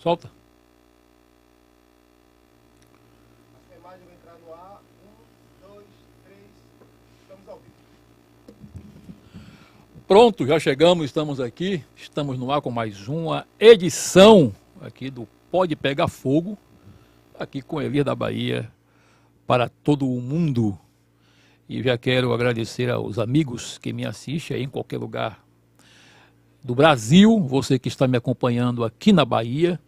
Solta. A imagem vai entrar no ar. 1, 2, 3. Estamos ao vivo. Pronto, já chegamos, estamos aqui. Estamos no ar com mais uma edição aqui do Pode Pegar Fogo. Aqui com Elias da Bahia para todo o mundo. E já quero agradecer aos amigos que me assistem aí em qualquer lugar do Brasil, você que está me acompanhando aqui na Bahia,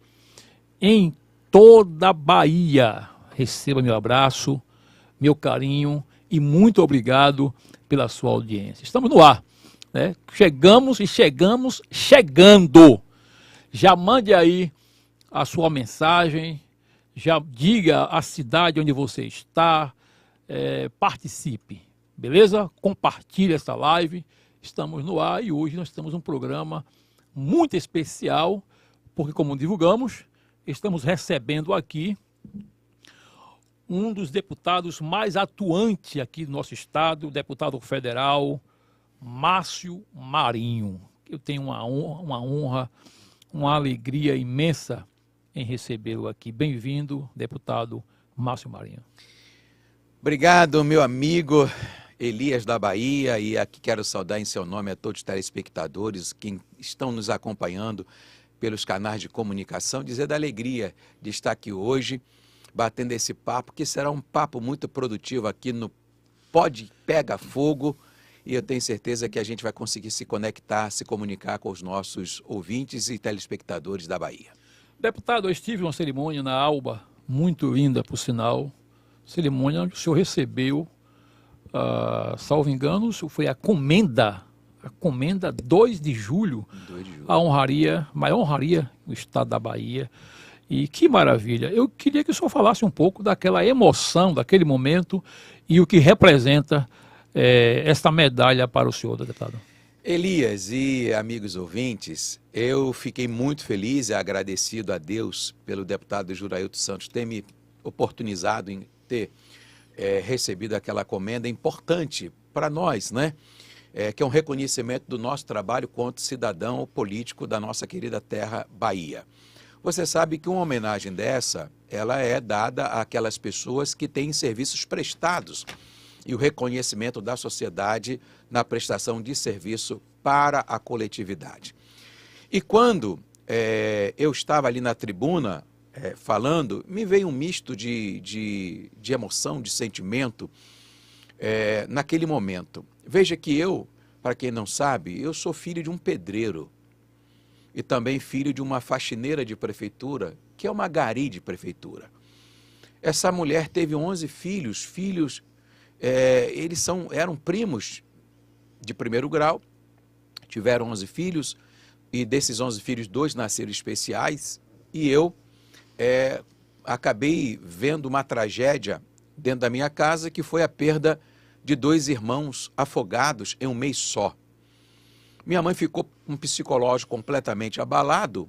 em toda a Bahia. Receba meu abraço, meu carinho e muito obrigado pela sua audiência. Estamos no ar, né? Chegamos e chegamos chegando. Já mande aí a sua mensagem, já diga a cidade onde você está, participe, beleza? Compartilhe essa live. Estamos no ar e hoje nós temos um programa muito especial, porque como divulgamos, estamos recebendo aqui um dos deputados mais atuantes aqui do nosso estado, o deputado federal Márcio Marinho. Eu tenho uma honra, uma alegria imensa em recebê-lo aqui. Bem-vindo, deputado Márcio Marinho. Obrigado, meu amigo Elias da Bahia, e aqui quero saudar em seu nome a todos os telespectadores que estão nos acompanhando pelos canais de comunicação, dizer da alegria de estar aqui hoje, batendo esse papo, que será um papo muito produtivo aqui no Pode Pega Fogo, e eu tenho certeza que a gente vai conseguir se conectar, se comunicar com os nossos ouvintes e telespectadores da Bahia. Deputado, eu estive em uma cerimônia na Alba, muito linda, por sinal, cerimônia onde o senhor recebeu, salvo engano, foi a comenda 2 de julho, 2 de julho. a honraria, maior honraria do estado da Bahia. E que maravilha. Eu queria que o senhor falasse um pouco daquela emoção, daquele momento e o que representa esta medalha para o senhor, deputado. Elias e amigos ouvintes, eu fiquei muito feliz e agradecido a Deus pelo deputado Jurailton Santos ter me oportunizado em ter recebido aquela comenda importante para nós, né? Que é um reconhecimento do nosso trabalho quanto cidadão político da nossa querida terra Bahia. Você sabe que uma homenagem dessa, ela é dada àquelas pessoas que têm serviços prestados e o reconhecimento da sociedade na prestação de serviço para a coletividade. E quando eu estava ali na tribuna falando, me veio um misto de emoção, de sentimento naquele momento. Veja que eu, para quem não sabe, eu sou filho de um pedreiro e também filho de uma faxineira de prefeitura, que é uma gari de prefeitura. Essa mulher teve 11 filhos, eles eram primos de primeiro grau, tiveram 11 filhos, e desses 11 filhos, 2 nasceram especiais, e eu acabei vendo uma tragédia dentro da minha casa, que foi a perda de 2 irmãos afogados em um mês só. Minha mãe ficou com um psicológico completamente abalado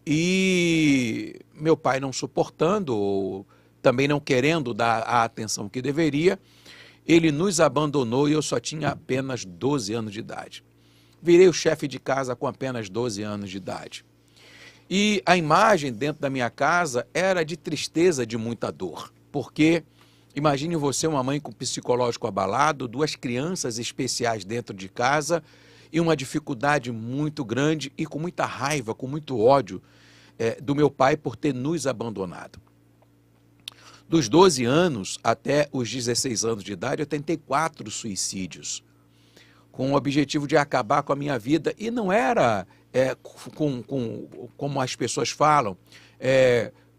e meu pai não suportando, ou também não querendo dar a atenção que deveria, ele nos abandonou e eu só tinha apenas 12 anos de idade. Virei o chefe de casa com apenas 12 anos de idade. E a imagem dentro da minha casa era de tristeza, de muita dor, porque imagine você, uma mãe com psicológico abalado, 2 crianças especiais dentro de casa e uma dificuldade muito grande e com muita raiva, com muito ódio do meu pai por ter nos abandonado. Dos 12 anos até os 16 anos de idade, eu tentei 4 suicídios, com o objetivo de acabar com a minha vida, e não era como as pessoas falam,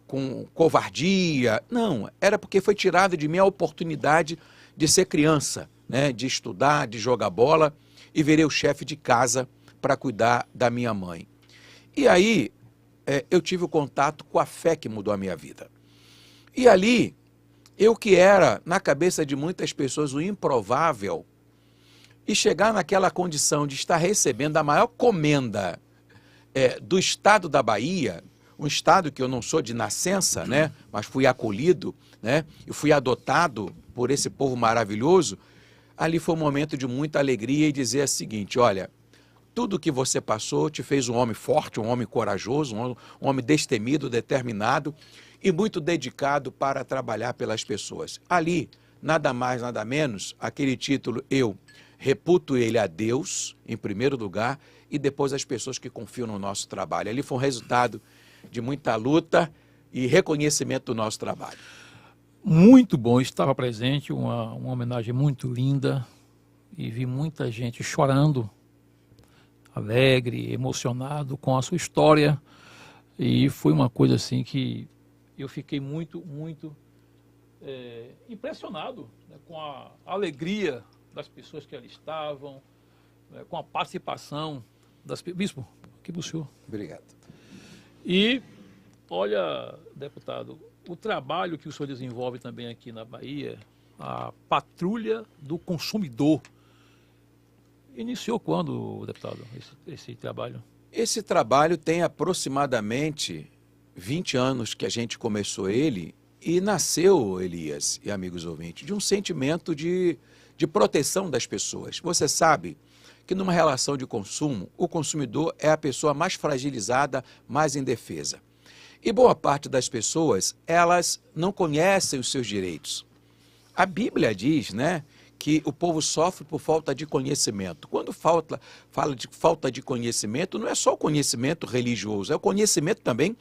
com covardia, não, era porque foi tirada de mim a oportunidade de ser criança, né, de estudar, de jogar bola, e virei o chefe de casa para cuidar da minha mãe. E aí eu tive o contato com a fé que mudou a minha vida. E ali, eu que era, na cabeça de muitas pessoas, o improvável, e chegar naquela condição de estar recebendo a maior comenda do estado da Bahia, um estado que eu não sou de nascença, né, mas fui acolhido, né, e fui adotado por esse povo maravilhoso, ali foi um momento de muita alegria e dizer o seguinte: olha, tudo que você passou te fez um homem forte, um homem corajoso, um homem destemido, determinado e muito dedicado para trabalhar pelas pessoas. Ali, nada mais, nada menos, aquele título, eu reputo ele a Deus, em primeiro lugar, e depois as pessoas que confiam no nosso trabalho. Ali foi um resultado de muita luta e reconhecimento do nosso trabalho. Muito bom, estava presente, uma homenagem muito linda e vi muita gente chorando, alegre, emocionado com a sua história e foi uma coisa assim que eu fiquei muito impressionado, né, com a alegria das pessoas que ali estavam, né, com a participação das pessoas. Bispo, aqui para o senhor. Obrigado. E, olha, deputado, o trabalho que o senhor desenvolve também aqui na Bahia, a Patrulha do Consumidor, iniciou quando, deputado, esse trabalho? Esse trabalho tem aproximadamente 20 anos que a gente começou ele e nasceu, Elias e amigos ouvintes, de um sentimento de proteção das pessoas. Você sabe que numa relação de consumo, o consumidor é a pessoa mais fragilizada, mais indefesa. E boa parte das pessoas, elas não conhecem os seus direitos. A Bíblia diz, né, que o povo sofre por falta de conhecimento. Quando fala de falta de conhecimento, não é só o conhecimento religioso, é o conhecimento também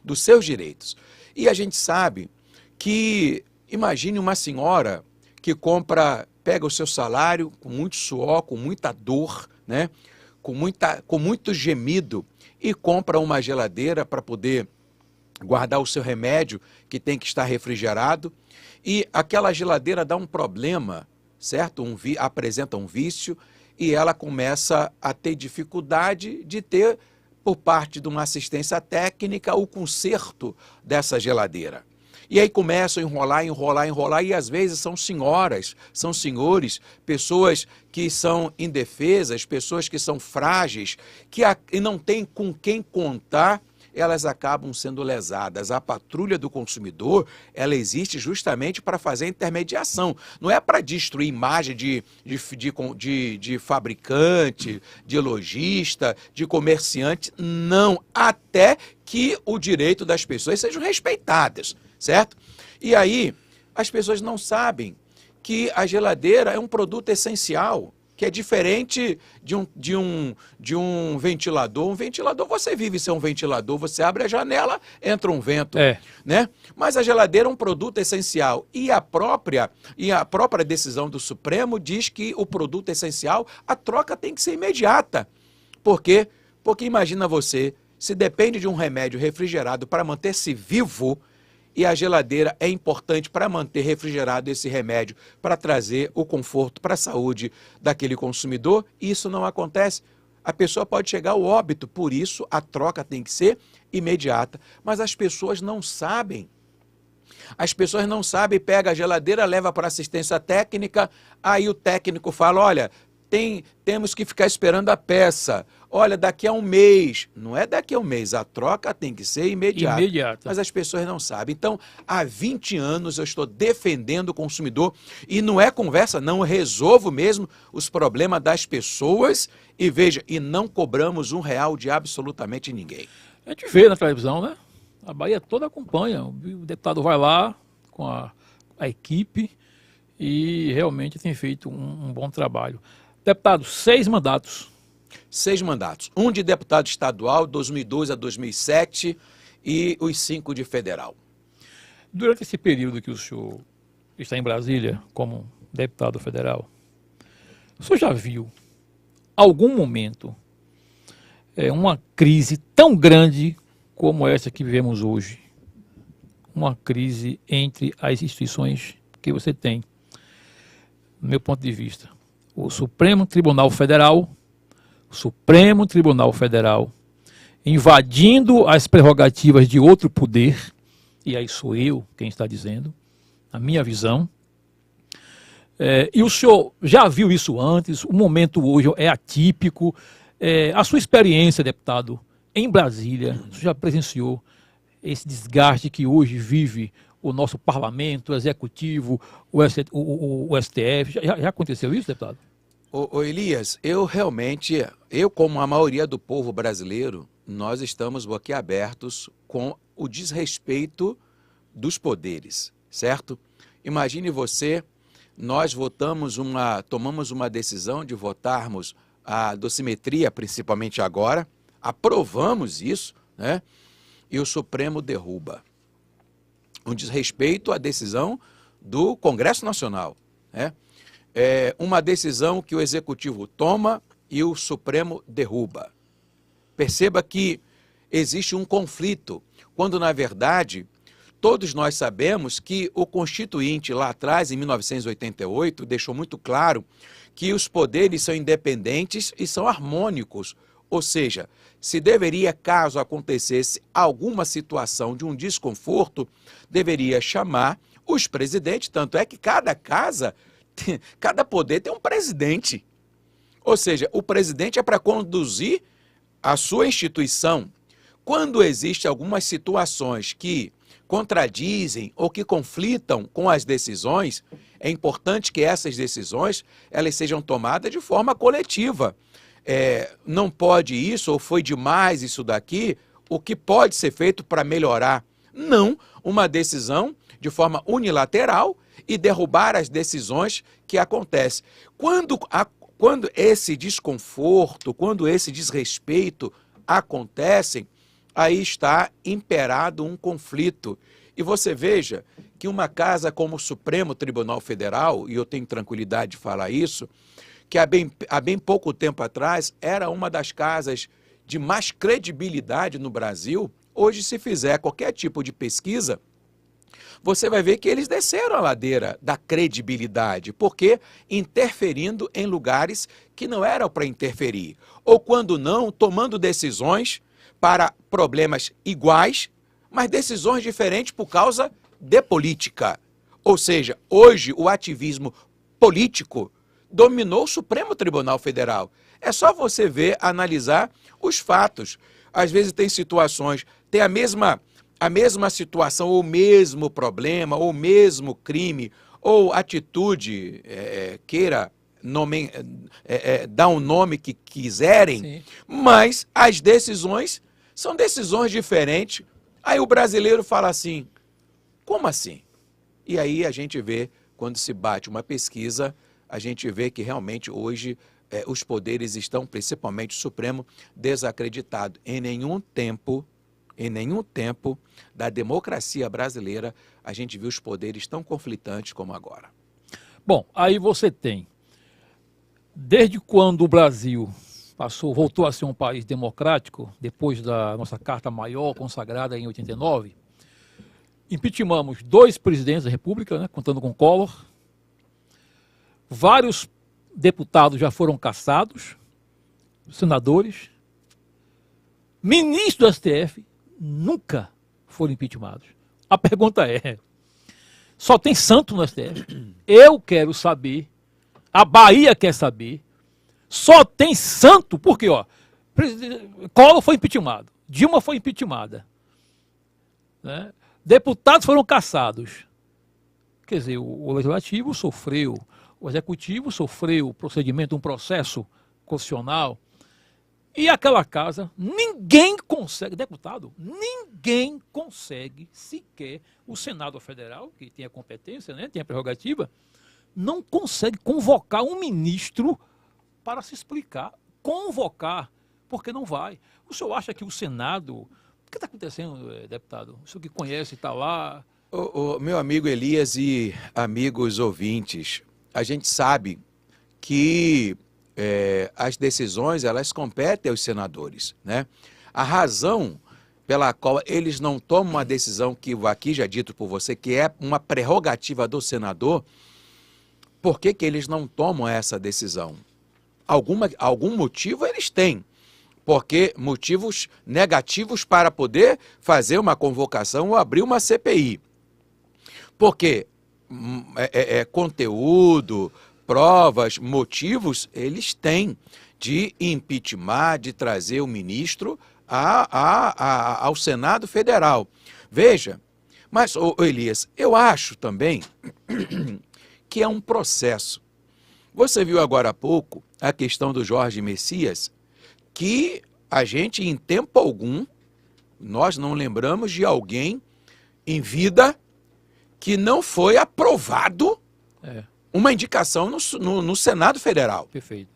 dos seus direitos. E a gente sabe que, imagine uma senhora que pega o seu salário com muito suor, com muita dor, né, com muito gemido e compra uma geladeira para poder guardar o seu remédio que tem que estar refrigerado e aquela geladeira dá um problema, certo? Apresenta um vício e ela começa a ter dificuldade de ter, por parte de uma assistência técnica, o conserto dessa geladeira. E aí começam a enrolar e às vezes são senhoras, são senhores, pessoas que são indefesas, pessoas que são frágeis, e não têm com quem contar, elas acabam sendo lesadas. A Patrulha do Consumidor, ela existe justamente para fazer a intermediação. Não é para destruir imagem de fabricante, de lojista, de comerciante, não. Até que o direito das pessoas sejam respeitadas, certo? E aí, as pessoas não sabem que a geladeira é um produto essencial, que é diferente de um ventilador. Um ventilador, você vive sem um ventilador, você abre a janela, entra um vento, né? Mas a geladeira é um produto essencial. E a própria decisão do Supremo diz que o produto essencial, a troca tem que ser imediata. Por quê? Porque imagina você, se depende de um remédio refrigerado para manter-se vivo, e a geladeira é importante para manter refrigerado esse remédio, para trazer o conforto para a saúde daquele consumidor, e isso não acontece. A pessoa pode chegar ao óbito, por isso a troca tem que ser imediata. Mas as pessoas não sabem. As pessoas não sabem, pega a geladeira, leva para assistência técnica, aí o técnico fala, olha, temos que ficar esperando a peça. Olha, daqui a um mês. Não é daqui a um mês, a troca tem que ser imediata. Mas as pessoas não sabem. Então, há 20 anos eu estou defendendo o consumidor e não é conversa, não, eu resolvo mesmo os problemas das pessoas e veja, e não cobramos R$1 de absolutamente ninguém. A gente vê na televisão, né? A Bahia toda acompanha. O deputado vai lá com a equipe e realmente tem feito um bom trabalho. Deputado, 6 mandatos. 6 mandatos. Um de deputado estadual, 2002 a 2007, e os 5 de federal. Durante esse período que o senhor está em Brasília como deputado federal, o senhor já viu algum momento uma crise tão grande como essa que vivemos hoje? Uma crise entre as instituições que você tem, do meu ponto de vista. O Supremo Tribunal Federal invadindo as prerrogativas de outro poder, e aí sou eu quem está dizendo, a minha visão. E o senhor já viu isso antes, o momento hoje é atípico. A sua experiência, deputado, em Brasília, o senhor já presenciou esse desgaste que hoje vive o nosso parlamento, o executivo, o STF? Já aconteceu isso, deputado? Ô Elias, eu como a maioria do povo brasileiro, nós estamos boquiabertos com o desrespeito dos poderes, certo? Imagine você, nós tomamos uma decisão de votarmos a dosimetria, principalmente agora, aprovamos isso, né? E o Supremo derruba. Um desrespeito à decisão do Congresso Nacional, né? É uma decisão que o Executivo toma e o Supremo derruba. Perceba que existe um conflito, quando na verdade todos nós sabemos que o Constituinte lá atrás, em 1988, deixou muito claro que os poderes são independentes e são harmônicos. Ou seja, se deveria, caso acontecesse alguma situação de um desconforto, deveria chamar os presidentes, tanto é que cada casa, cada poder tem um presidente. Ou seja, o presidente é para conduzir a sua instituição. Quando existem algumas situações que contradizem ou que conflitam com as decisões, é importante que essas decisões elas sejam tomadas de forma coletiva. Não pode isso, ou foi demais isso daqui, o que pode ser feito para melhorar? Não uma decisão de forma unilateral e derrubar as decisões que acontecem. Quando esse desconforto, quando esse desrespeito acontecem, aí está imperado um conflito. E você veja que uma casa como o Supremo Tribunal Federal, e eu tenho tranquilidade de falar isso, que há bem pouco tempo atrás era uma das casas de mais credibilidade no Brasil, hoje se fizer qualquer tipo de pesquisa, você vai ver que eles desceram a ladeira da credibilidade, porque interferindo em lugares que não eram para interferir, ou quando não, tomando decisões para problemas iguais, mas decisões diferentes por causa de política. Ou seja, hoje o ativismo político dominou o Supremo Tribunal Federal. É só você ver, analisar os fatos. Às vezes tem situações, tem a mesma situação, ou o mesmo problema, ou o mesmo crime, ou atitude, dar um nome que quiserem, sim, mas as decisões são decisões diferentes. Aí o brasileiro fala assim, como assim? E aí a gente vê, quando se bate uma pesquisa, a gente vê que realmente hoje os poderes estão, principalmente o Supremo, desacreditados. Em nenhum tempo da democracia brasileira a gente viu os poderes tão conflitantes como agora. Bom, aí você tem, desde quando o Brasil voltou a ser um país democrático, depois da nossa Carta Maior, consagrada em 89, impeachmentamos 2 presidentes da República, né, contando com Collor, vários deputados já foram cassados, senadores, ministros do STF nunca foram impeachmentados. A pergunta é, só tem santo no STF? Eu quero saber, a Bahia quer saber, só tem santo, porque Collor foi impeachmentado, Dilma foi impeachmentada, né? Deputados foram cassados. Quer dizer, o Legislativo sofreu, o Executivo sofreu procedimento, um processo constitucional, e aquela casa, ninguém consegue, deputado, ninguém consegue sequer, o Senado Federal, que tem a competência, né, tem a prerrogativa, não consegue convocar um ministro para se explicar, convocar, porque não vai. O senhor acha que o Senado... O que está acontecendo, deputado? O senhor que conhece, está lá... Meu amigo Elias e amigos ouvintes, a gente sabe que as decisões, elas competem aos senadores, né? A razão pela qual eles não tomam uma decisão que aqui já dito por você, que é uma prerrogativa do senador, por que eles não tomam essa decisão? Algum motivo eles têm, porque motivos negativos para poder fazer uma convocação ou abrir uma CPI. Porque conteúdo, provas, motivos, eles têm de impeachment, de trazer o ministro ao Senado Federal. Veja, mas, Elias, eu acho também que é um processo. Você viu agora há pouco a questão do Jorge Messias, que a gente, em tempo algum, nós não lembramos de alguém em vida que não foi aprovado uma indicação no Senado Federal. Perfeito.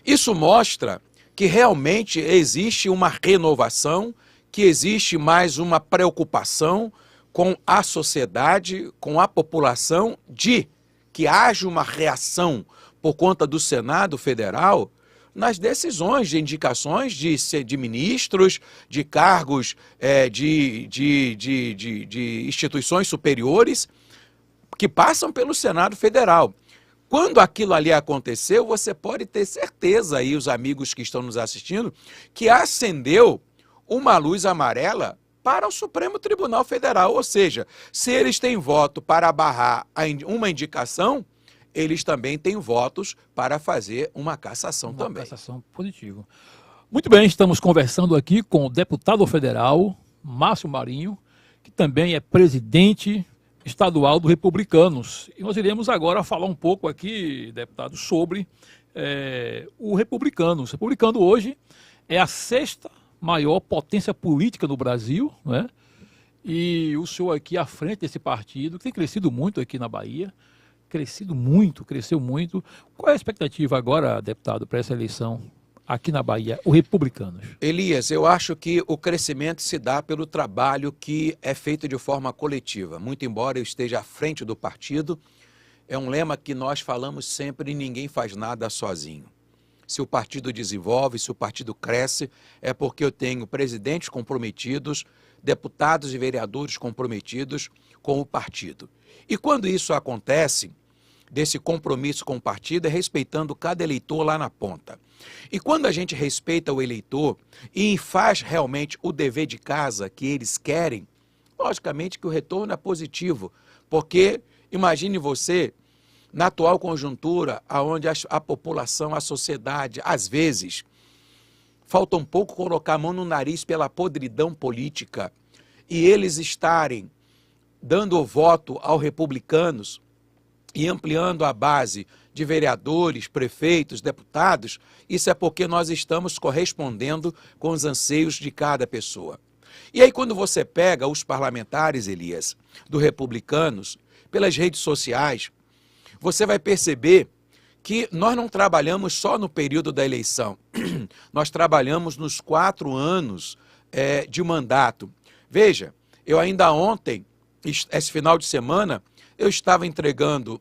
Isso mostra que realmente existe uma renovação, que existe mais uma preocupação com a sociedade, com a população, de que haja uma reação por conta do Senado Federal nas decisões de indicações de ministros, de cargos de instituições superiores que passam pelo Senado Federal. Quando aquilo ali aconteceu, você pode ter certeza aí, os amigos que estão nos assistindo, que acendeu uma luz amarela para o Supremo Tribunal Federal. Ou seja, se eles têm voto para barrar uma indicação, eles também têm votos para fazer uma cassação também. Uma cassação positiva. Muito bem, estamos conversando aqui com o deputado federal, Márcio Marinho, que também é presidente estadual do Republicanos. E nós iremos agora falar um pouco aqui, deputado, sobre o Republicanos. O Republicano hoje é a 6ª maior potência política no Brasil, né? E o senhor aqui à frente desse partido, que tem crescido muito aqui na Bahia, cresceu muito. Qual é a expectativa agora, deputado, para essa eleição aqui na Bahia, o Republicanos? Elias, eu acho que o crescimento se dá pelo trabalho que é feito de forma coletiva. Muito embora eu esteja à frente do partido, é um lema que nós falamos sempre: ninguém faz nada sozinho. Se o partido desenvolve, se o partido cresce, é porque eu tenho presidentes comprometidos, deputados e vereadores comprometidos com o partido. E quando isso acontece, desse compromisso com o partido, é respeitando cada eleitor lá na ponta. E quando a gente respeita o eleitor e faz realmente o dever de casa que eles querem, logicamente que o retorno é positivo, porque imagine você, na atual conjuntura, onde a população, a sociedade, às vezes, falta um pouco colocar a mão no nariz pela podridão política, e eles estarem dando o voto aos Republicanos e ampliando a base de vereadores, prefeitos, deputados, isso é porque nós estamos correspondendo com os anseios de cada pessoa. E aí quando você pega os parlamentares, Elias, do Republicanos, pelas redes sociais, você vai perceber que nós não trabalhamos só no período da eleição, nós trabalhamos nos 4 anos de mandato. Veja, eu ainda ontem, esse final de semana, eu estava entregando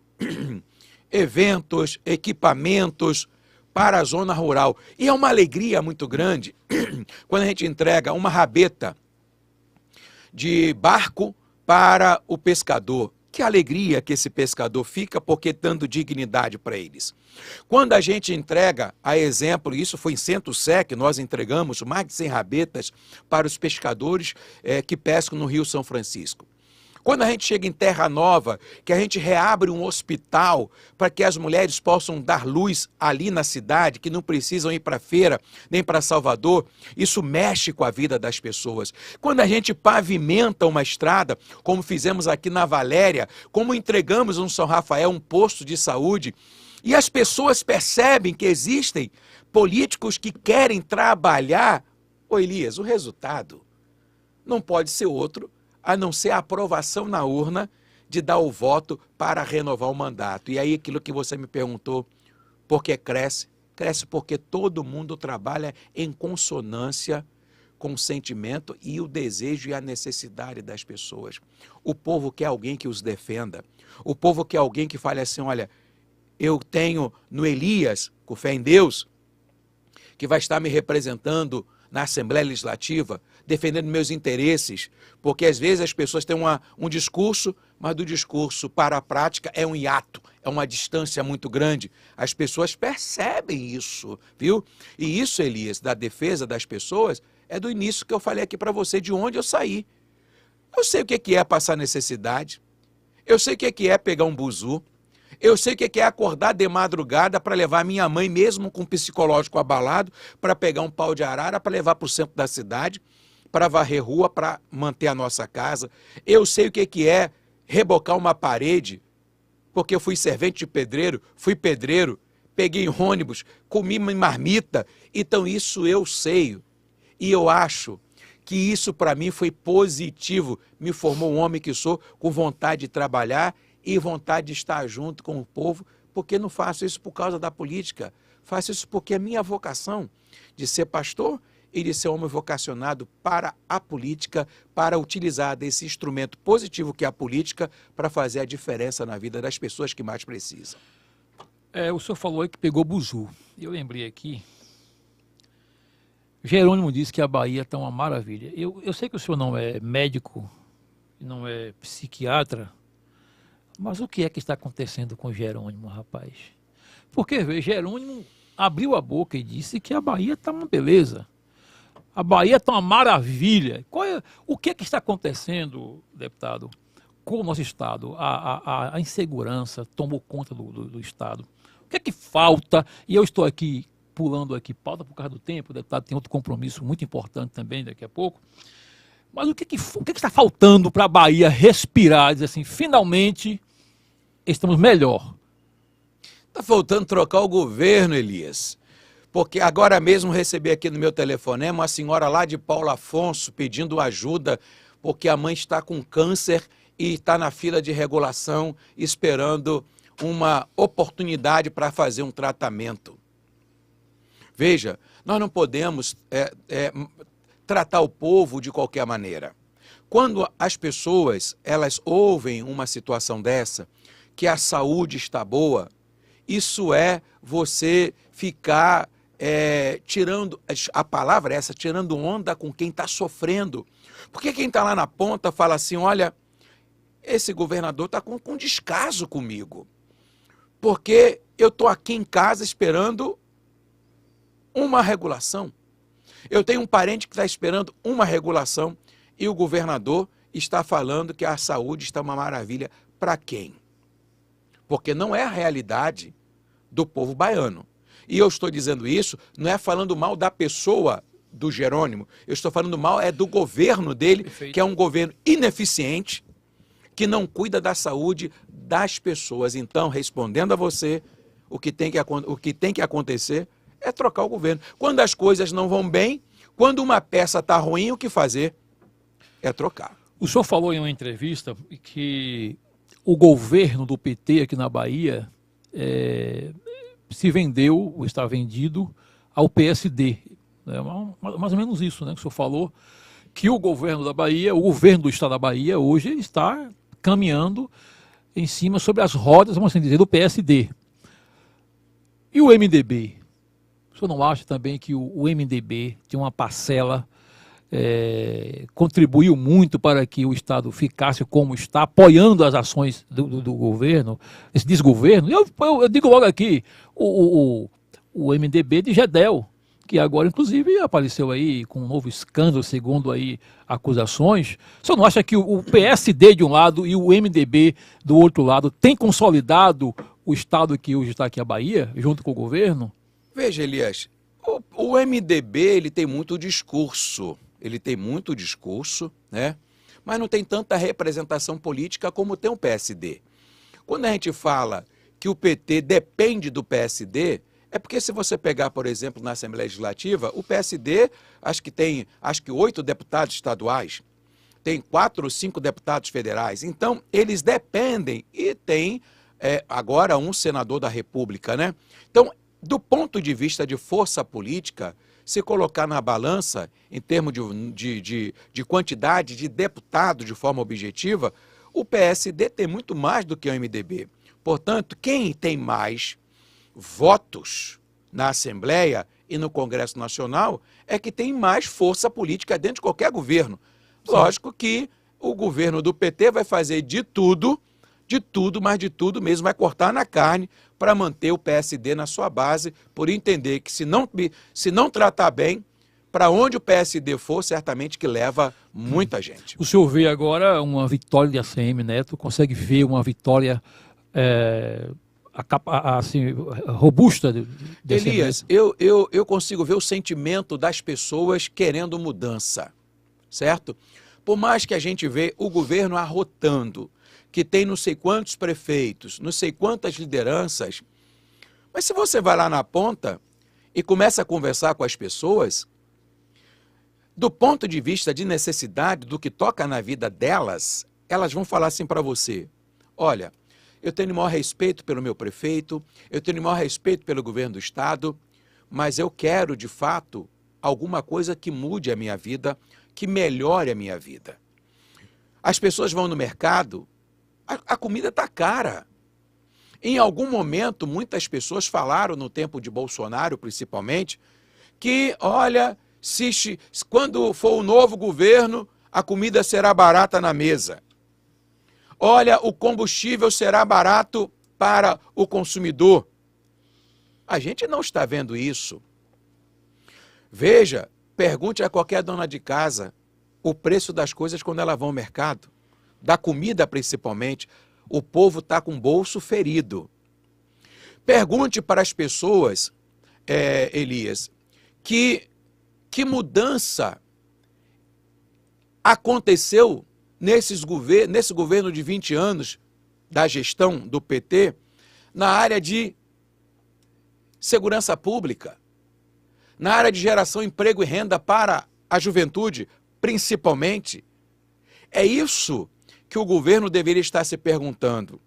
eventos, equipamentos para a zona rural. E é uma alegria muito grande quando a gente entrega uma rabeta de barco para o pescador. Que alegria que esse pescador fica, porque dando dignidade para eles. Quando a gente entrega, a exemplo, isso foi em Centro-Sec, nós entregamos mais de 100 rabetas para os pescadores que pescam no Rio São Francisco. Quando a gente chega em Terra Nova, que a gente reabre um hospital para que as mulheres possam dar luz ali na cidade, que não precisam ir para a feira, nem para Salvador, isso mexe com a vida das pessoas. Quando a gente pavimenta uma estrada, como fizemos aqui na Valéria, como entregamos no São Rafael um posto de saúde, e as pessoas percebem que existem políticos que querem trabalhar, ô Elias, o resultado não pode ser outro a não ser a aprovação na urna de dar o voto para renovar o mandato. E aí aquilo que você me perguntou, por que cresce? Cresce porque todo mundo trabalha em consonância com o sentimento e o desejo e a necessidade das pessoas. O povo quer alguém que os defenda. O povo quer alguém que fale assim, olha, eu tenho no Elias, com fé em Deus, que vai estar me representando na Assembleia Legislativa, defendendo meus interesses, porque às vezes as pessoas têm um discurso, mas do discurso para a prática é um hiato, é uma distância muito grande. As pessoas percebem isso, viu? E isso, Elias, da defesa das pessoas, é do início que eu falei aqui para você, de onde eu saí. Eu sei o que é passar necessidade, eu sei o que é pegar um buzu, eu sei o que é acordar de madrugada para levar minha mãe, mesmo com o psicológico abalado, para pegar um pau de arara, para levar para o centro da cidade, para varrer rua, para manter a nossa casa. Eu sei o que é rebocar uma parede porque eu fui servente de pedreiro, fui pedreiro, peguei ônibus, comi marmita. Então isso eu sei. E eu acho que isso para mim foi positivo. Me formou um homem que sou, com vontade de trabalhar e vontade de estar junto com o povo, porque não faço isso por causa da política. Faço isso porque é minha vocação de ser pastor e de ser homem vocacionado para a política, para utilizar desse instrumento positivo que é a política para fazer a diferença na vida das pessoas que mais precisam. O senhor falou aí que pegou buzu. Eu lembrei aqui, Jerônimo disse que a Bahia está uma maravilha. Eu sei que o senhor não é médico, não é psiquiatra, mas o que é que está acontecendo com Jerônimo, rapaz? Porque, vê, Jerônimo abriu a boca e disse que a Bahia está uma beleza. A Bahia está uma maravilha. O que é que está acontecendo, deputado, com o nosso Estado? A insegurança tomou conta do Estado. O que é que falta? E eu estou aqui pulando aqui pauta por causa do tempo, o deputado tem outro compromisso muito importante também daqui a pouco. Mas o que está faltando para a Bahia respirar, dizer assim, finalmente estamos melhor? Está faltando trocar o governo, Elias. Porque agora mesmo recebi aqui no meu telefonema uma senhora lá de Paulo Afonso pedindo ajuda, porque a mãe está com câncer e está na fila de regulação esperando uma oportunidade para fazer um tratamento. Veja, nós não podemos tratar o povo de qualquer maneira. Quando as pessoas elas ouvem uma situação dessa, que a saúde está boa, isso é você ficar tirando, a palavra é essa, tirando onda com quem está sofrendo. Porque quem está lá na ponta fala assim, olha, esse governador está com descaso comigo. Porque eu estou aqui em casa esperando uma regulação. Eu tenho um parente que está esperando uma regulação e o governador está falando que a saúde está uma maravilha. Para quem? Porque não é a realidade do povo baiano. E eu estou dizendo isso, não é falando mal da pessoa do Jerônimo, eu estou falando mal do governo dele, Perfeito. Que é um governo ineficiente, que não cuida da saúde das pessoas. Então, respondendo a você, o que tem que acontecer é trocar o governo. Quando as coisas não vão bem, quando uma peça está ruim, o que fazer? É trocar. O senhor falou em uma entrevista que o governo do PT aqui na Bahia se vendeu, ou está vendido, ao PSD. Mais ou menos isso, né, que o senhor falou, que o governo da Bahia, o governo do estado da Bahia, hoje está caminhando em cima sobre as rodas, vamos assim dizer, do PSD. E o MDB? O senhor não acha também que o MDB tem uma parcela, contribuiu muito para que o Estado ficasse como está, apoiando as ações do governo, esse desgoverno? Eu digo logo aqui, o MDB de Gedel, que agora, inclusive, apareceu aí com um novo escândalo, segundo aí acusações. O senhor não acha que o PSD de um lado e o MDB do outro lado tem consolidado o Estado que hoje está aqui, a Bahia, junto com o governo? Veja, Elias, o MDB ele tem muito discurso, né? Mas não tem tanta representação política como tem o PSD. Quando a gente fala que o PT depende do PSD, é porque se você pegar, por exemplo, na Assembleia Legislativa, o PSD acho que 8 deputados estaduais, tem 4 ou 5 deputados federais. Então, eles dependem e tem agora um senador da República, né? Então, do ponto de vista de força política, se colocar na balança, em termos de quantidade de deputados de forma objetiva, o PSD tem muito mais do que o MDB. Portanto, quem tem mais votos na Assembleia e no Congresso Nacional é que tem mais força política dentro de qualquer governo. Sim. Lógico que o governo do PT vai fazer de tudo, mas de tudo mesmo, vai cortar na carne para manter o PSD na sua base, por entender que se não tratar bem, para onde o PSD for, certamente que leva muita gente. O senhor vê agora uma vitória de ACM Neto, consegue ver uma vitória assim, robusta de Elias, eu consigo ver o sentimento das pessoas querendo mudança, certo? Por mais que a gente vê o governo arrotando, que tem não sei quantos prefeitos, não sei quantas lideranças, mas se você vai lá na ponta e começa a conversar com as pessoas, do ponto de vista de necessidade, do que toca na vida delas, elas vão falar assim para você: olha, eu tenho o maior respeito pelo meu prefeito, eu tenho o maior respeito pelo governo do estado, mas eu quero, de fato, alguma coisa que mude a minha vida, que melhore a minha vida. As pessoas vão no mercado, a comida está cara. Em algum momento, muitas pessoas falaram, no tempo de Bolsonaro principalmente, que, olha, quando for o novo governo, a comida será barata na mesa. Olha, o combustível será barato para o consumidor. A gente não está vendo isso. Veja, pergunte a qualquer dona de casa o preço das coisas quando ela vai ao mercado. Da comida, principalmente. O povo está com o bolso ferido. Pergunte para as pessoas, Elias, que mudança aconteceu nesse governo de 20 anos da gestão do PT na área de segurança pública, na área de geração de emprego e renda para a juventude, principalmente. É isso que o governo deveria estar se perguntando.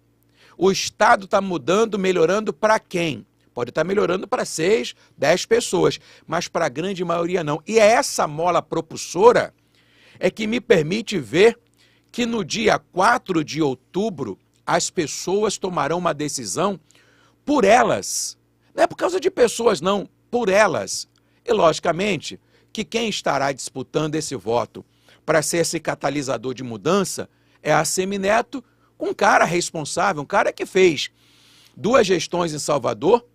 O Estado está mudando, melhorando para quem? Pode estar melhorando para 6, 10 pessoas, mas para a grande maioria não. E é essa mola propulsora que me permite ver que no dia 4 de outubro as pessoas tomarão uma decisão por elas. Não é por causa de pessoas, não, por elas. E, logicamente, que quem estará disputando esse voto para ser esse catalisador de mudança é a Semineto, um cara responsável, um cara que fez 2 gestões em Salvador,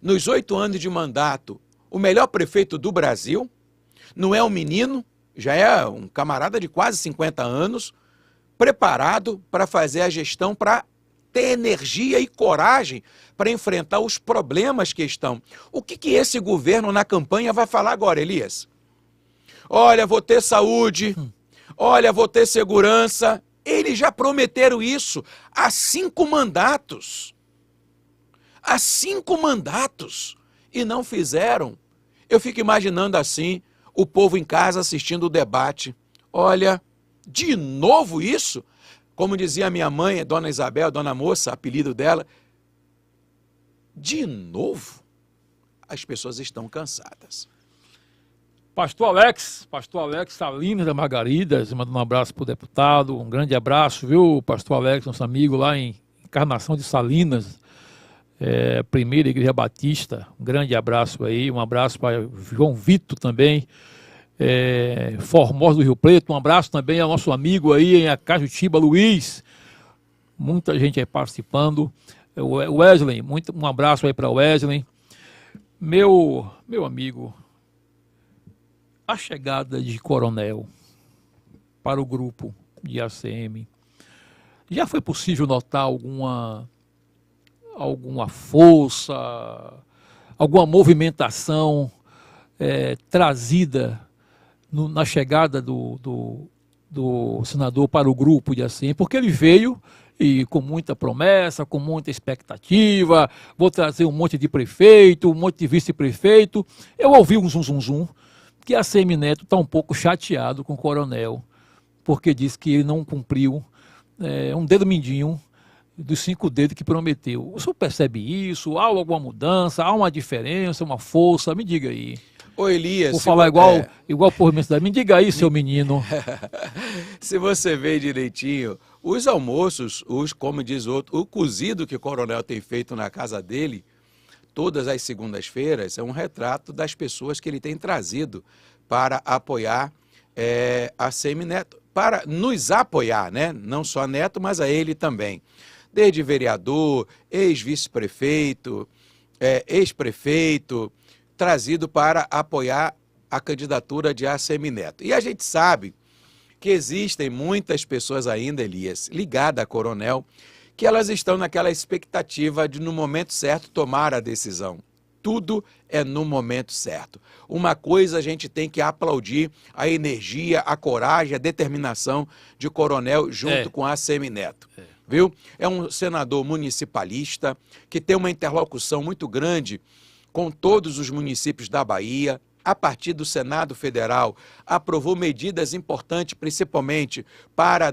nos 8 anos de mandato, o melhor prefeito do Brasil, não é um menino, já é um camarada de quase 50 anos, preparado para fazer a gestão, para ter energia e coragem para enfrentar os problemas que estão. O que esse governo na campanha vai falar agora, Elias? Olha, vou ter saúde, olha, vou ter segurança. Eles já prometeram isso há 5 mandatos. Há 5 mandatos. E não fizeram. Eu fico imaginando assim, o povo em casa assistindo o debate. Olha, de novo isso? Como dizia a minha mãe, Dona Isabel, Dona Moça, apelido dela. De novo? As pessoas estão cansadas. Pastor Alex Salinas da Margaridas, mandando um abraço para o deputado, um grande abraço, viu, Pastor Alex, nosso amigo lá em Encarnação de Salinas, primeira Igreja Batista, um grande abraço aí, um abraço para João Vitor também, Formosa do Rio Preto, um abraço também ao nosso amigo aí em Acajutiba, Luiz, muita gente aí participando, Wesley, um abraço aí para Wesley, meu amigo. A chegada de Coronel para o grupo de ACM, já foi possível notar alguma força, alguma movimentação trazida na chegada do senador para o grupo de ACM? Porque ele veio e com muita promessa, com muita expectativa, vou trazer um monte de prefeito, um monte de vice-prefeito. Eu ouvi um zum, que a Semineto está um pouco chateado com o Coronel, porque diz que ele não cumpriu um dedo mindinho dos 5 dedos que prometeu. O senhor percebe isso? Há alguma mudança? Há uma diferença, uma força? Me diga aí. Ô Elias... Vou falar igual por mensidade. Me diga aí, seu menino. Se você vê direitinho, os almoços, como diz outro, o cozido que o Coronel tem feito na casa dele, todas as segundas-feiras, é um retrato das pessoas que ele tem trazido para apoiar a Semineto, para nos apoiar, né? Não só a Neto, mas a ele também. Desde vereador, ex-vice-prefeito, ex-prefeito, trazido para apoiar a candidatura de Semineto. E a gente sabe que existem muitas pessoas ainda, Elias, ligadas a Coronel, que elas estão naquela expectativa de, no momento certo, tomar a decisão. tudo é no momento certo. Uma coisa a gente tem que aplaudir, a energia, a coragem, a determinação de Coronel junto com a Semineto. Viu? É um senador municipalista que tem uma interlocução muito grande com todos os municípios da Bahia. A partir do Senado Federal, aprovou medidas importantes, principalmente para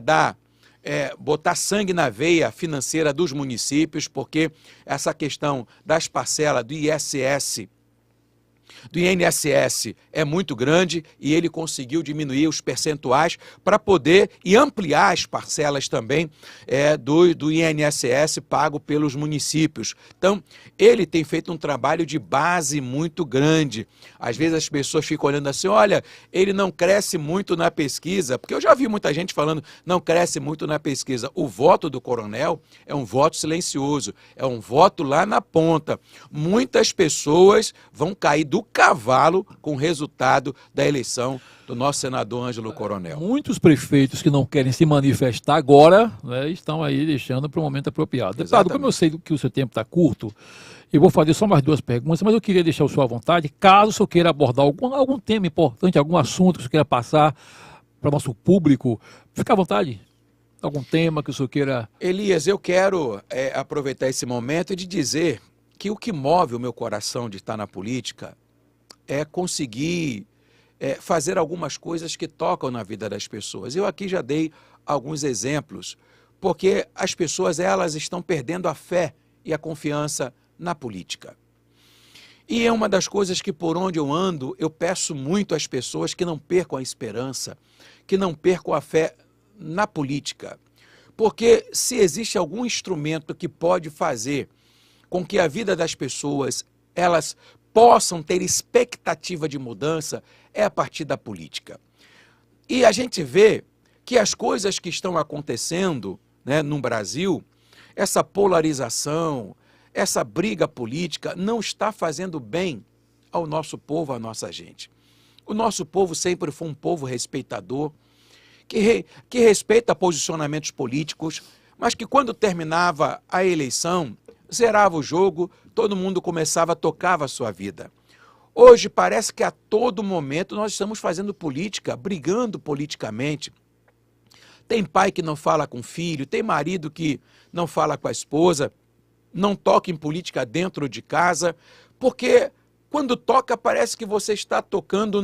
botar sangue na veia financeira dos municípios, porque essa questão das parcelas do ISS, do INSS é muito grande e ele conseguiu diminuir os percentuais para poder e ampliar as parcelas também do INSS pago pelos municípios. Então, ele tem feito um trabalho de base muito grande. Às vezes as pessoas ficam olhando assim, olha, ele não cresce muito na pesquisa, porque eu já vi muita gente falando, não cresce muito na pesquisa. O voto do Coronel é um voto silencioso, é um voto lá na ponta. Muitas pessoas vão cair do cavalo com o resultado da eleição do nosso senador Ângelo Coronel. Muitos prefeitos que não querem se manifestar agora, né, estão aí deixando para o momento apropriado. Deputado, como eu sei que o seu tempo está curto, eu vou fazer só mais 2 perguntas, mas eu queria deixar o senhor à vontade, caso o senhor queira abordar algum tema importante, algum assunto que o senhor queira passar para o nosso público, fica à vontade. Algum tema que o senhor queira... Elias, eu quero aproveitar esse momento e de dizer que o que move o meu coração de estar na política é conseguir fazer algumas coisas que tocam na vida das pessoas. Eu aqui já dei alguns exemplos, porque as pessoas elas estão perdendo a fé e a confiança na política. E é uma das coisas que por onde eu ando, eu peço muito às pessoas que não percam a esperança, que não percam a fé na política. Porque se existe algum instrumento que pode fazer com que a vida das pessoas, elas possam ter expectativa de mudança, é a partir da política. E a gente vê que as coisas que estão acontecendo, né, no Brasil, essa polarização, essa briga política não está fazendo bem ao nosso povo, à nossa gente. O nosso povo sempre foi um povo respeitador, que respeita posicionamentos políticos, mas que quando terminava a eleição, zerava o jogo, todo mundo começava a tocar a sua vida. Hoje parece que a todo momento nós estamos fazendo política, brigando politicamente. Tem pai que não fala com o filho, tem marido que não fala com a esposa, não toca em política dentro de casa, porque quando toca parece que você está tocando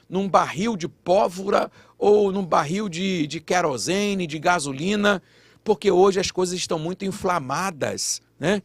num barril de pólvora ou num barril de querosene, de gasolina, porque hoje as coisas estão muito inflamadas, né?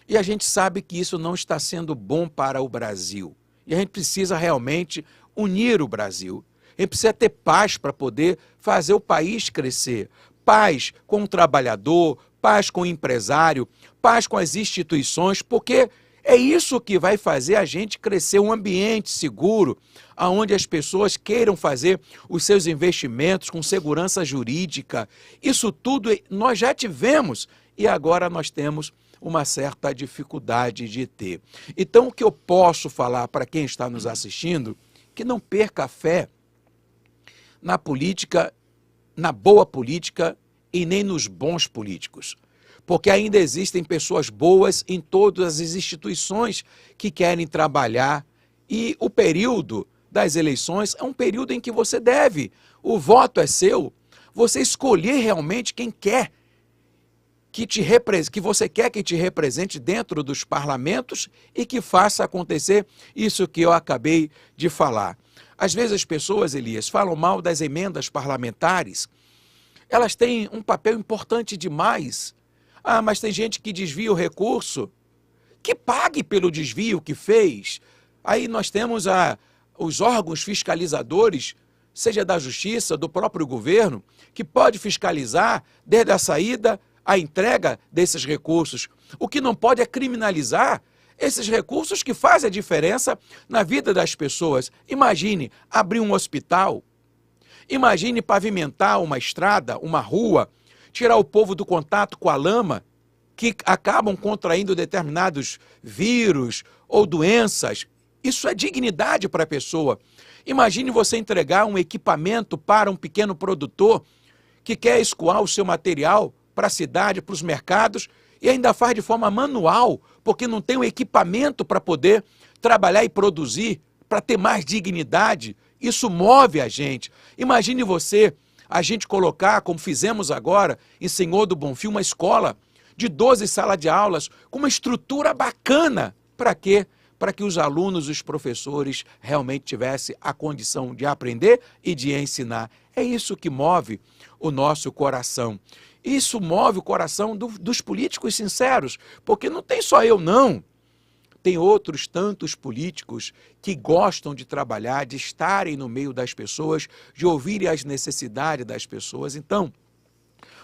E a gente sabe que isso não está sendo bom para o Brasil. E a gente precisa realmente unir o Brasil. A gente precisa ter paz para poder fazer o país crescer. Paz com o trabalhador, paz com o empresário, paz com as instituições, porque é isso que vai fazer a gente crescer, um ambiente seguro, onde as pessoas queiram fazer os seus investimentos com segurança jurídica. Isso tudo nós já tivemos e agora nós temos uma certa dificuldade de ter. Então, o que eu posso falar para quem está nos assistindo, que não perca a fé na política, na boa política e nem nos bons políticos. Porque ainda existem pessoas boas em todas as instituições que querem trabalhar e o período das eleições é um período em que você deve, o voto é seu, você escolher realmente quem quer que você quer que te represente dentro dos parlamentos e que faça acontecer isso que eu acabei de falar. Às vezes as pessoas, Elias, falam mal das emendas parlamentares, elas têm um papel importante demais. Ah, mas tem gente que desvia o recurso, que pague pelo desvio que fez. Aí nós temos os órgãos fiscalizadores, seja da Justiça, do próprio governo, que pode fiscalizar desde a saída a entrega desses recursos. O que não pode é criminalizar esses recursos que fazem a diferença na vida das pessoas. Imagine abrir um hospital, imagine pavimentar uma estrada, uma rua, tirar o povo do contato com a lama, que acabam contraindo determinados vírus ou doenças. Isso é dignidade para a pessoa. Imagine você entregar um equipamento para um pequeno produtor que quer escoar o seu material para a cidade, para os mercados, e ainda faz de forma manual, porque não tem o equipamento para poder trabalhar e produzir, para ter mais dignidade. Isso move a gente. Imagine você, a gente colocar, como fizemos agora, em Senhor do Bonfim, uma escola de 12 salas de aulas, com uma estrutura bacana. Para quê? Para que os alunos, os professores, realmente tivessem a condição de aprender e de ensinar. É isso que move o nosso coração. Isso move o coração dos políticos sinceros, porque não tem só eu, não. Tem outros tantos políticos que gostam de trabalhar, de estarem no meio das pessoas, de ouvirem as necessidades das pessoas. Então,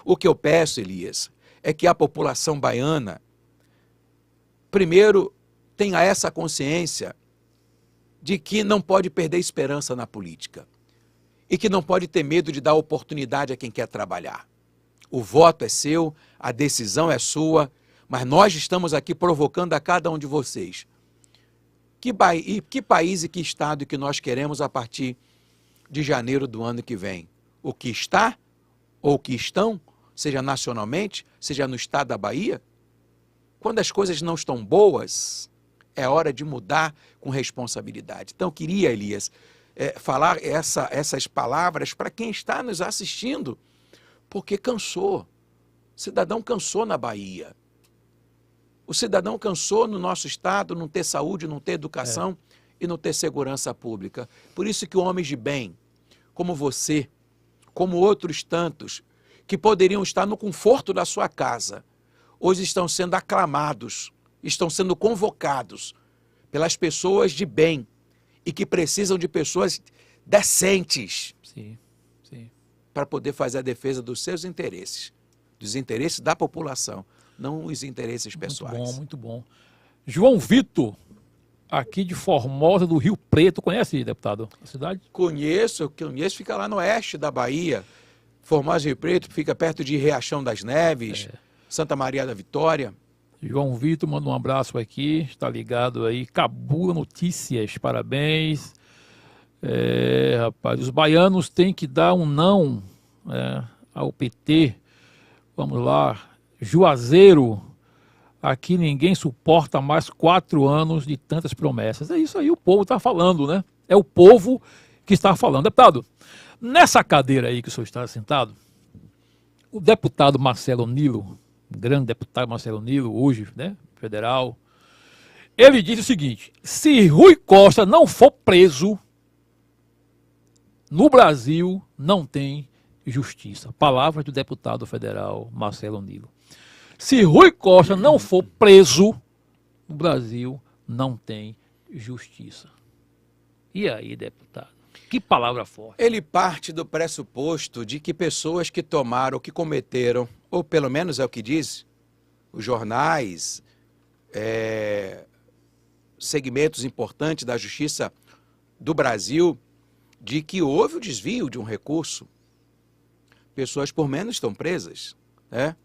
o que eu peço, Elias, é que a população baiana, primeiro, tenha essa consciência de que não pode perder esperança na política e que não pode ter medo de dar oportunidade a quem quer trabalhar. O voto é seu, a decisão é sua, mas nós estamos aqui provocando a cada um de vocês. Que país e que estado que nós queremos a partir de janeiro do ano que vem? O que está ou o que estão, seja nacionalmente, seja no estado da Bahia? Quando as coisas não estão boas, é hora de mudar com responsabilidade. Então, eu queria, Elias, falar essas palavras para quem está nos assistindo, porque cansou. O cidadão cansou na Bahia. O cidadão cansou no nosso estado, não ter saúde, não ter educação e não ter segurança pública. Por isso que homens de bem, como você, como outros tantos, que poderiam estar no conforto da sua casa, hoje estão sendo aclamados, estão sendo convocados pelas pessoas de bem e que precisam de pessoas decentes para poder fazer a defesa dos seus interesses, dos interesses da população, não os interesses pessoais. Muito bom, muito bom. João Vitor, aqui de Formosa do Rio Preto, conhece, deputado, a cidade? Conheço, fica lá no oeste da Bahia. Formosa do Rio Preto, fica perto de Riachão das Neves, Santa Maria da Vitória. João Vitor manda um abraço aqui, está ligado aí. Cabula Notícias, parabéns. Rapaz, os baianos têm que dar um não ao PT. Vamos lá. Juazeiro, aqui ninguém suporta mais 4 anos de tantas promessas. É isso aí, o povo está falando, né? É o povo que está falando. Deputado, nessa cadeira aí que o senhor está sentado, o deputado Marcelo Nilo, o grande deputado Marcelo Nilo, hoje, né, federal, ele diz o seguinte: se Rui Costa não for preso, no Brasil não tem justiça. Palavras do deputado federal Marcelo Nilo. Se Rui Costa não for preso, no Brasil não tem justiça. E aí, deputado? Que palavra forte. Ele parte do pressuposto de que pessoas que tomaram, que cometeram, ou pelo menos é o que diz os jornais, segmentos importantes da justiça do Brasil, de que houve o desvio de um recurso. Pessoas por menos estão presas, né?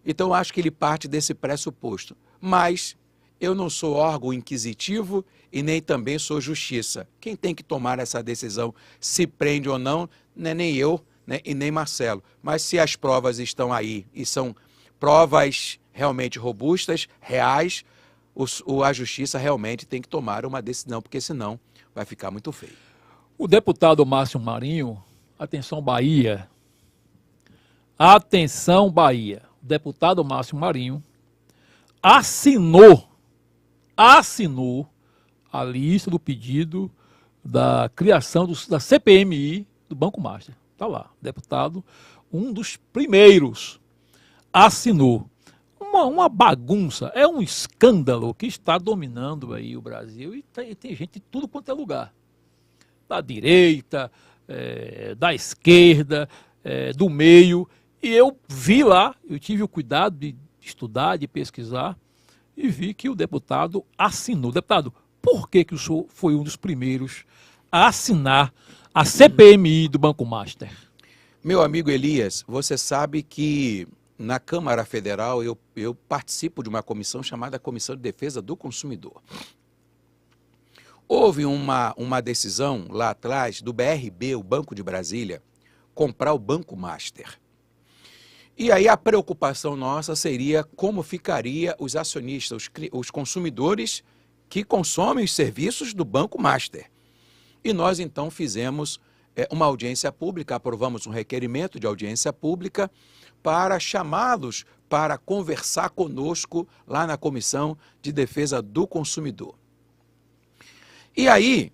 Então, acho que ele parte desse pressuposto. Mas eu não sou órgão inquisitivo e nem também sou justiça. Quem tem que tomar essa decisão, se prende ou não, não é nem eu, né, e nem Marcelo. Mas se as provas estão aí e são provas realmente robustas, reais, a justiça realmente tem que tomar uma decisão, porque senão vai ficar muito feio. O deputado Márcio Marinho, atenção Bahia, atenção Bahia, o deputado Márcio Marinho assinou a lista do pedido da criação da CPMI do Banco Master. Está lá, deputado, um dos primeiros, assinou. Uma bagunça, é um escândalo que está dominando aí o Brasil e tem gente de tudo quanto é lugar. Da direita, da esquerda, do meio. E eu vi lá, eu tive o cuidado de estudar, de pesquisar, e vi que o deputado assinou. Deputado, por que o senhor foi um dos primeiros a assinar a CPMI do Banco Master? Meu amigo Elias, você sabe que na Câmara Federal eu participo de uma comissão chamada Comissão de Defesa do Consumidor. Houve uma decisão lá atrás do BRB, o Banco de Brasília, comprar o Banco Master. E aí a preocupação nossa seria como ficaria os acionistas, os consumidores que consomem os serviços do Banco Master. E nós então fizemos uma audiência pública, aprovamos um requerimento de audiência pública para chamá-los para conversar conosco lá na Comissão de Defesa do Consumidor. E aí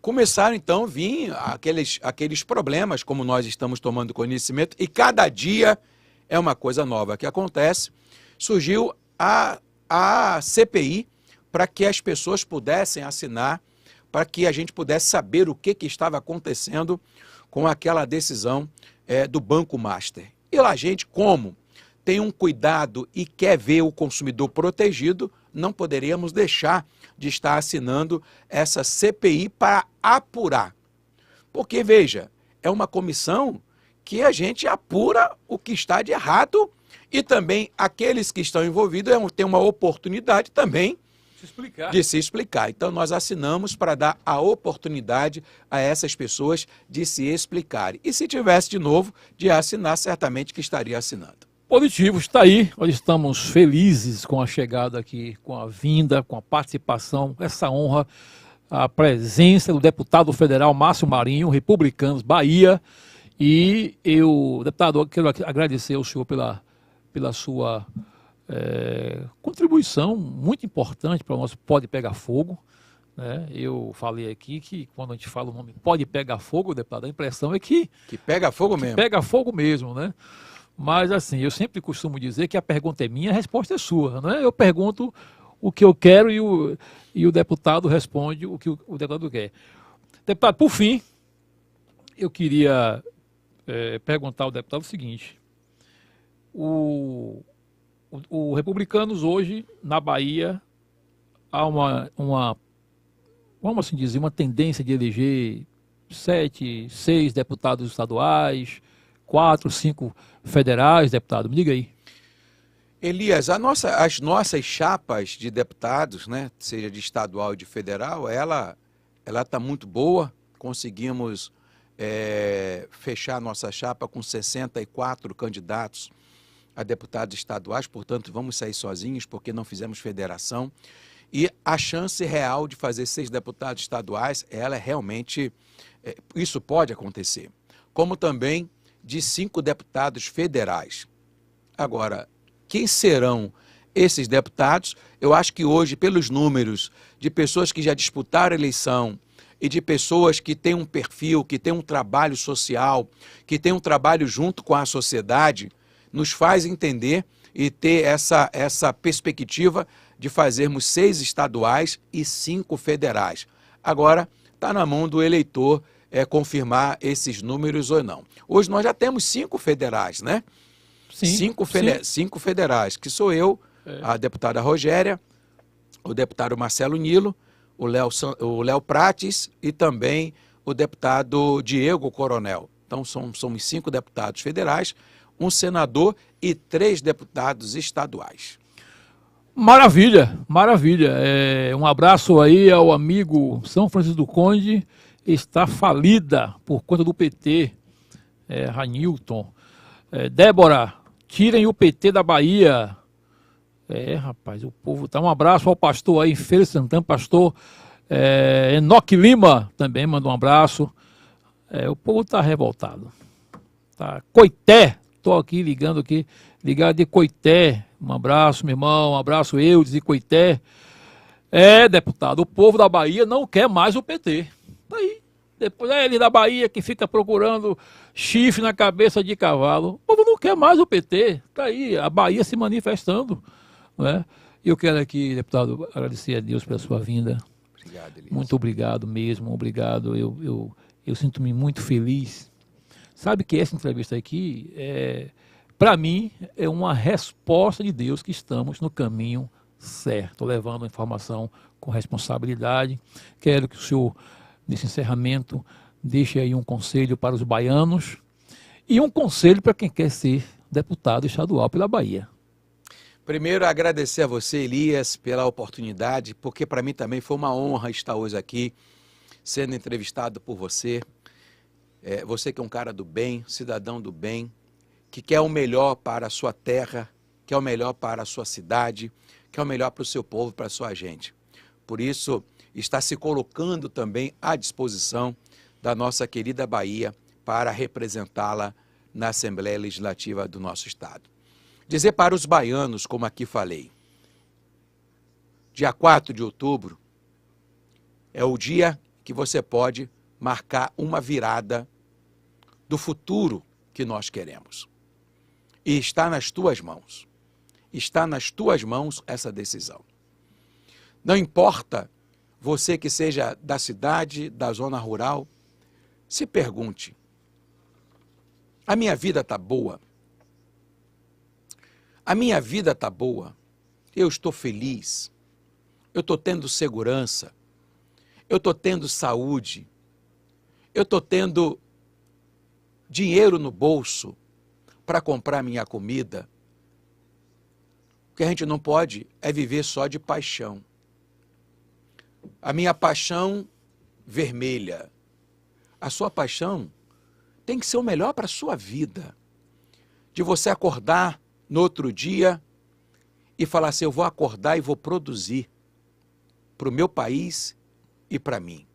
começaram então a vir aqueles problemas, como nós estamos tomando conhecimento, e cada dia é uma coisa nova que acontece. Surgiu a CPI para que as pessoas pudessem assinar, para que a gente pudesse saber o que estava acontecendo com aquela decisão do Banco Master. E lá a gente, como tem um cuidado e quer ver o consumidor protegido, não poderíamos deixar de estar assinando essa CPI para apurar. Porque, veja, é uma comissão que a gente apura o que está de errado e também aqueles que estão envolvidos têm uma oportunidade também de se explicar. Então, nós assinamos para dar a oportunidade a essas pessoas de se explicarem. E se tivesse de novo de assinar, certamente que estaria assinando. Positivo, está aí. Nós estamos felizes com a chegada aqui, com a vinda, com a participação, essa honra, a presença do deputado federal Márcio Marinho, Republicanos, Bahia. E eu, deputado, quero agradecer ao senhor pela sua contribuição muito importante para o nosso Pode Pegar Fogo. Né? Eu falei aqui que quando a gente fala o nome Pode Pegar Fogo, deputado, a impressão é que pega fogo mesmo. Pega fogo mesmo, né? Mas assim, eu sempre costumo dizer que a pergunta é minha, a resposta é sua, né? Eu pergunto o que eu quero e o deputado responde o que o deputado quer. Deputado, por fim, eu queria perguntar ao deputado o seguinte: o Republicanos hoje, na Bahia, há vamos assim dizer, uma tendência de eleger 7, 6 deputados estaduais, 4, 5 federais, deputado. Me diga aí. Elias, as nossas chapas de deputados, né, seja de estadual e de federal, ela está muito boa. Conseguimos fechar a nossa chapa com 64 candidatos a deputados estaduais, portanto, vamos sair sozinhos porque não fizemos federação. E a chance real de fazer 6 deputados estaduais, ela é realmente, isso pode acontecer. Como também de 5 deputados federais. Agora, quem serão esses deputados? Eu acho que hoje, pelos números de pessoas que já disputaram a eleição e de pessoas que têm um perfil, que têm um trabalho social, que têm um trabalho junto com a sociedade, nos faz entender e ter essa perspectiva de fazermos 6 estaduais e 5 federais. Agora, está na mão do eleitor confirmar esses números ou não. Hoje nós já temos 5 federais, né? Sim, 5 federais, que sou eu, a deputada Rogéria, o deputado Marcelo Nilo, o Léo Prates e também o deputado Diego Coronel. Então somos 5 deputados federais, 1 senador e 3 deputados estaduais. Maravilha, maravilha. Um abraço aí ao amigo São Francisco do Conde. Está falida por conta do PT, Ranilton. Débora, tirem o PT da Bahia. Rapaz, o povo tá. Um abraço ao pastor aí em Feira de Santana, pastor Enoque Lima também manda um abraço. O povo tá revoltado. Tá. Coité, tô aqui ligado de Coité. Um abraço, meu irmão, um abraço, Eudes e Coité. Deputado, o povo da Bahia não quer mais o PT. Tá aí. Depois ele da Bahia que fica procurando chifre na cabeça de cavalo. O povo não quer mais o PT. Tá aí, a Bahia se manifestando. Né? E eu quero aqui, deputado, agradecer a Deus pela sua vinda. Obrigado, Elias. Muito obrigado mesmo, obrigado. Eu sinto-me muito feliz. Sabe que essa entrevista aqui, para mim, é uma resposta de Deus que estamos no caminho certo, levando a informação com responsabilidade. Quero que o senhor, nesse encerramento, deixe aí um conselho para os baianos e um conselho para quem quer ser deputado estadual pela Bahia. Primeiro, agradecer a você, Elias, pela oportunidade, porque para mim também foi uma honra estar hoje aqui, sendo entrevistado por você. Você que é um cara do bem, cidadão do bem, que quer o melhor para a sua terra, quer o melhor para a sua cidade, quer o melhor para o seu povo, para a sua gente. Por isso, está se colocando também à disposição da nossa querida Bahia para representá-la na Assembleia Legislativa do nosso Estado. Dizer para os baianos, como aqui falei, dia 4 de outubro é o dia que você pode marcar uma virada do futuro que nós queremos. E está nas tuas mãos. Está nas tuas mãos essa decisão. Não importa você que seja da cidade, da zona rural, se pergunte, a minha vida está boa? A minha vida está boa? Eu estou feliz? Eu estou tendo segurança? Eu estou tendo saúde? Eu estou tendo dinheiro no bolso para comprar minha comida? O que a gente não pode é viver só de paixão. A minha paixão vermelha. A sua paixão tem que ser o melhor para a sua vida. De você acordar no outro dia e falar assim, eu vou acordar e vou produzir para o meu país e para mim.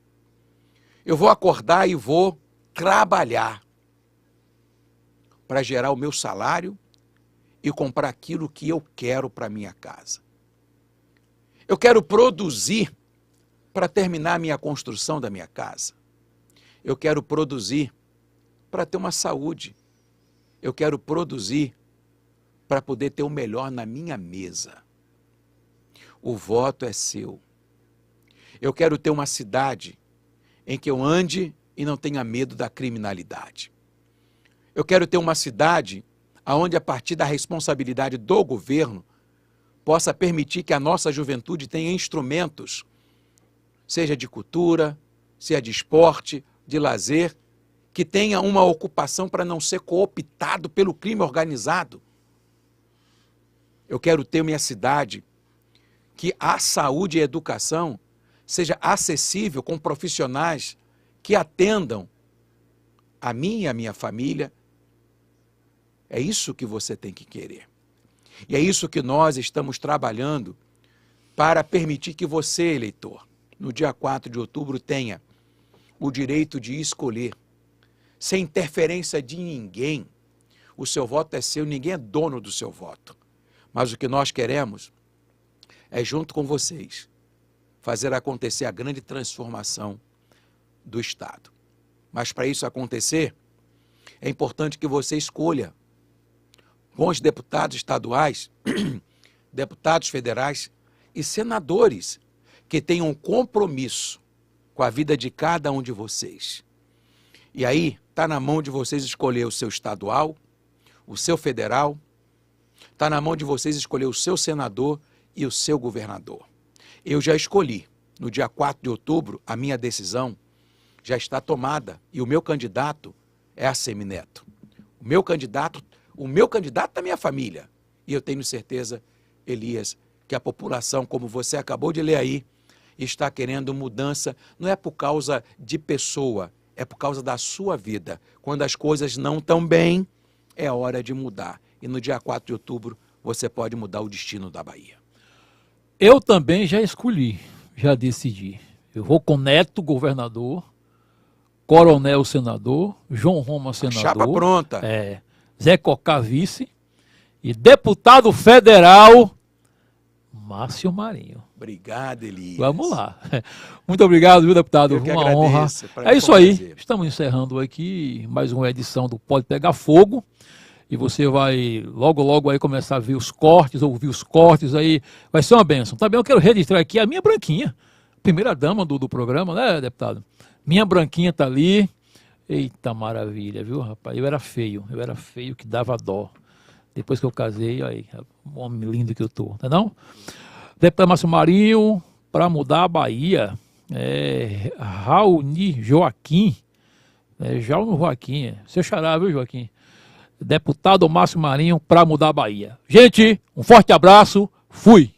Eu vou acordar e vou trabalhar para gerar o meu salário e comprar aquilo que eu quero para minha casa. Eu quero produzir para terminar a minha construção da minha casa. Eu quero produzir para ter uma saúde. Eu quero produzir para poder ter o melhor na minha mesa. O voto é seu. Eu quero ter uma cidade em que eu ande e não tenha medo da criminalidade. Eu quero ter uma cidade onde, a partir da responsabilidade do governo, possa permitir que a nossa juventude tenha instrumentos, seja de cultura, seja de esporte, de lazer, que tenha uma ocupação para não ser cooptado pelo crime organizado. Eu quero ter minha cidade que a saúde e a educação seja acessível com profissionais que atendam a mim e a minha família. É isso que você tem que querer. E é isso que nós estamos trabalhando para permitir que você, eleitor, no dia 4 de outubro, tenha o direito de escolher, sem interferência de ninguém. O seu voto é seu, ninguém é dono do seu voto. Mas o que nós queremos é, junto com vocês, fazer acontecer a grande transformação do Estado. Mas para isso acontecer, é importante que você escolha bons deputados estaduais, deputados federais e senadores que tenham um compromisso com a vida de cada um de vocês. E aí, está na mão de vocês escolher o seu estadual, o seu federal, está na mão de vocês escolher o seu senador e o seu governador. Eu já escolhi, no dia 4 de outubro, a minha decisão já está tomada e o meu candidato é Assemineto. O meu candidato da minha família. E eu tenho certeza, Elias, que a população, como você acabou de ler aí, está querendo mudança, não é por causa de pessoa, é por causa da sua vida. Quando as coisas não estão bem, é hora de mudar. E no dia 4 de outubro, você pode mudar o destino da Bahia. Eu também já escolhi, já decidi. Eu vou com Neto, governador, Coronel, senador, João Roma, senador. Chapa pronta. Zé Cocá, vice, e deputado federal, Márcio Marinho. Obrigado, Elias. Vamos lá. Muito obrigado, viu, deputado? Eu que uma agradeço, honra. É isso aí. Estamos encerrando aqui mais uma edição do Pode Pegar Fogo. E você vai logo, logo aí começar a ver os cortes, ouvir os cortes aí. Vai ser uma bênção. Também eu quero registrar aqui a minha branquinha, primeira dama do programa, né, deputado? Minha branquinha tá ali. Eita maravilha, viu, rapaz? Eu era feio que dava dó. Depois que eu casei, aí, um homem lindo que eu tô, não é não? Deputado Márcio Marinho, para mudar a Bahia, Raoni Joaquim, Jauno Joaquim, seu xará, viu, Joaquim? Deputado Márcio Marinho, para mudar a Bahia. Gente, um forte abraço, fui!